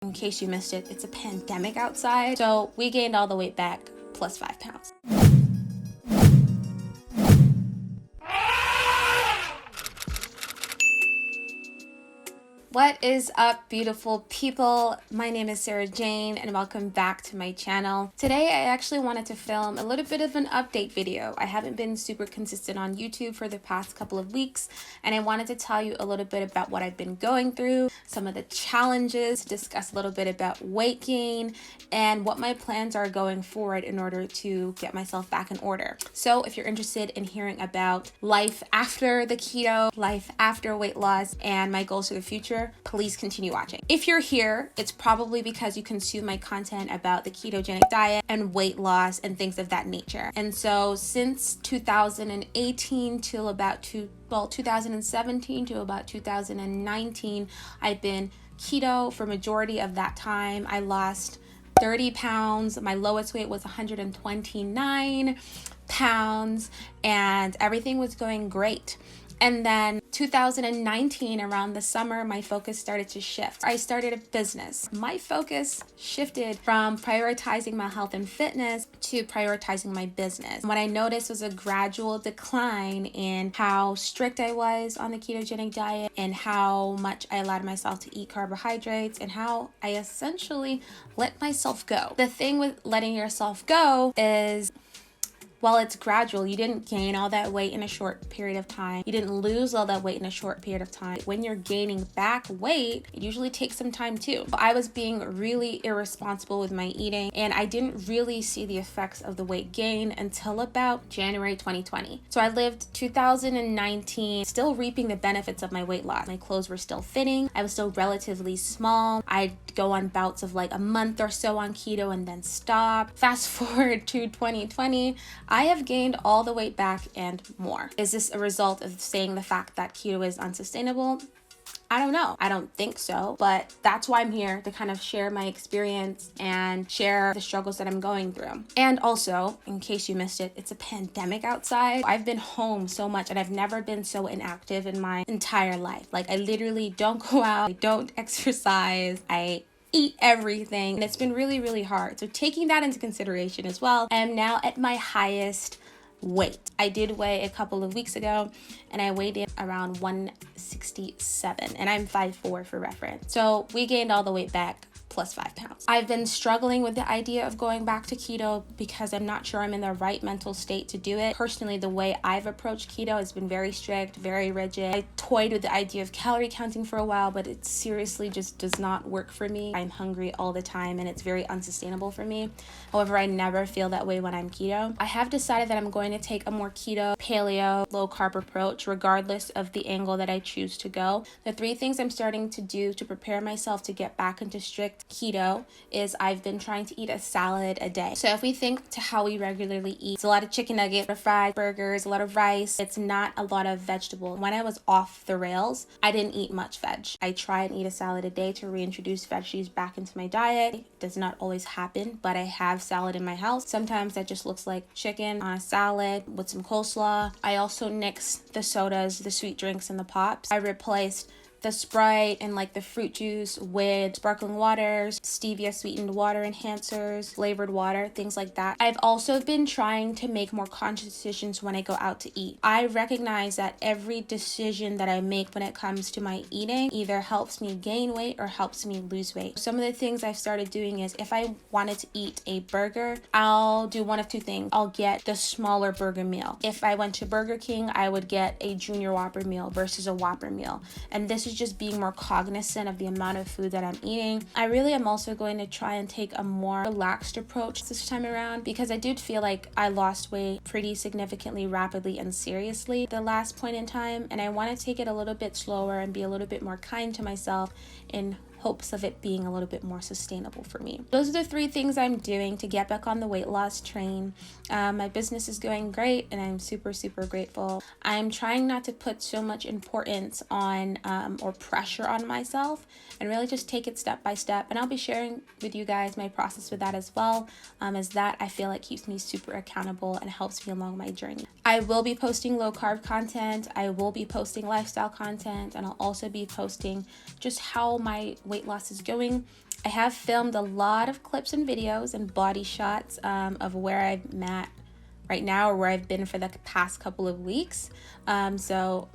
In case you missed it, it's a pandemic outside. So we gained all the weight back plus 5 pounds. What is up, beautiful people? My name is Sarah Jane and welcome back to my channel. Today I actually wanted to film a little bit of an update video. I haven't been super consistent on YouTube for the past couple of weeks, and I wanted to tell you a little bit about what I've been going through, some of the challenges, discuss a little bit about weight gain, and what my plans are going forward in order to get myself back in order. So if you're interested in hearing about life after the keto, life after weight loss, and my goals for the future, please continue watching. If you're here, it's probably because you consume my content about the ketogenic diet and weight loss and things of that nature. And so since 2018 till about 2017 to about 2019, I've been keto for majority of that time. I lost 30 pounds. My lowest weight was 129 pounds and everything was going great. And then 2019, around the summer, my focus started to shift. I started a business. My focus shifted from prioritizing my health and fitness to prioritizing my business. What I noticed was a gradual decline in how strict I was on the ketogenic diet and how much I allowed myself to eat carbohydrates and how I essentially let myself go. The thing with letting yourself go is, while it's gradual, you didn't gain all that weight in a short period of time. You didn't lose all that weight in a short period of time. When you're gaining back weight, it usually takes some time too. I was being really irresponsible with my eating, and I didn't really see the effects of the weight gain until about January 2020. So I lived 2019 still reaping the benefits of my weight loss. My clothes were still fitting. I was still relatively small. I'd go on bouts of like a month or so on keto and then stop. Fast forward to 2020, I have gained all the weight back and more. Is this a result of saying the fact that keto is unsustainable? I don't know. I don't think so, but that's why I'm here, to kind of share my experience and share the struggles that I'm going through. And also, in case you missed it, it's a pandemic outside. I've been home so much and I've never been so inactive in my entire life. Like, I literally don't go out, I don't exercise, I eat everything, and it's been really, really hard. So taking that into consideration as well, I am now at my highest weight. I did weigh a couple of weeks ago and I weighed in around 167, and I'm 5'4" for reference. So we gained all the weight back plus 5 pounds. I've been struggling with the idea of going back to keto because I'm not sure I'm in the right mental state to do it. Personally, the way I've approached keto has been very strict, very rigid. I toyed with the idea of calorie counting for a while, but it seriously just does not work for me. I'm hungry all the time and it's very unsustainable for me. However, I never feel that way when I'm keto. I have decided that I'm going to take a more keto, paleo, low carb approach regardless of the angle that I choose to go. The 3 things I'm starting to do to prepare myself to get back into strict keto is I've been trying to eat a salad a day. So if we think to how we regularly eat, it's a lot of chicken nuggets, a lot of fried burgers, a lot of rice. It's not a lot of vegetable. When I was off the rails, I didn't eat much veg. I try and eat a salad a day to reintroduce veggies back into my diet. It does not always happen, but I have salad in my house. Sometimes that just looks like chicken on a salad with some coleslaw. I also nix the sodas, the sweet drinks, and the pops. I replaced the Sprite and like the fruit juice with sparkling waters, stevia sweetened water enhancers, flavored water, things like that. I've also been trying to make more conscious decisions when I go out to eat. I recognize that every decision that I make when it comes to my eating either helps me gain weight or helps me lose weight. Some of the things I've started doing is if I wanted to eat a burger, I'll do one of 2 things. I'll get the smaller burger meal. If I went to Burger King, I would get a junior Whopper meal versus a Whopper meal. And this is just being more cognizant of the amount of food that I'm eating. I really am also going to try and take a more relaxed approach this time around because I did feel like I lost weight pretty significantly, rapidly, and seriously the last point in time, and I want to take it a little bit slower and be a little bit more kind to myself in hopes of it being a little bit more sustainable for me. Those are the 3 things I'm doing to get back on the weight loss train. My business is going great and I'm super, super grateful. I'm trying not to put so much importance on or pressure on myself and really just take it step by step. And I'll be sharing with you guys my process with that as well, as that I feel like keeps me super accountable and helps me along my journey. I will be posting low carb content. I will be posting lifestyle content, and I'll also be posting just how my weight loss is going I have filmed a lot of clips and videos and body shots of where I'm at right now, or where I've been for the past couple of weeks. So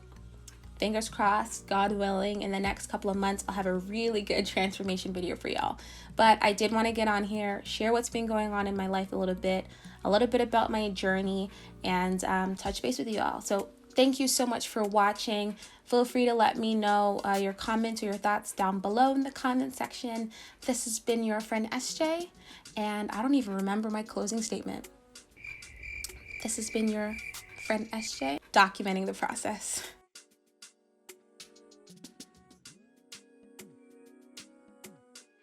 fingers crossed, God willing, in the next couple of months, I'll have a really good transformation video for y'all. But I did want to get on here, share what's been going on in my life a little bit about my journey, and touch base with you all. So thank you so much for watching. Feel free to let me know your comments or your thoughts down below in the comment section. This has been your friend SJ, and I don't even remember my closing statement. This has been your friend SJ, documenting the process.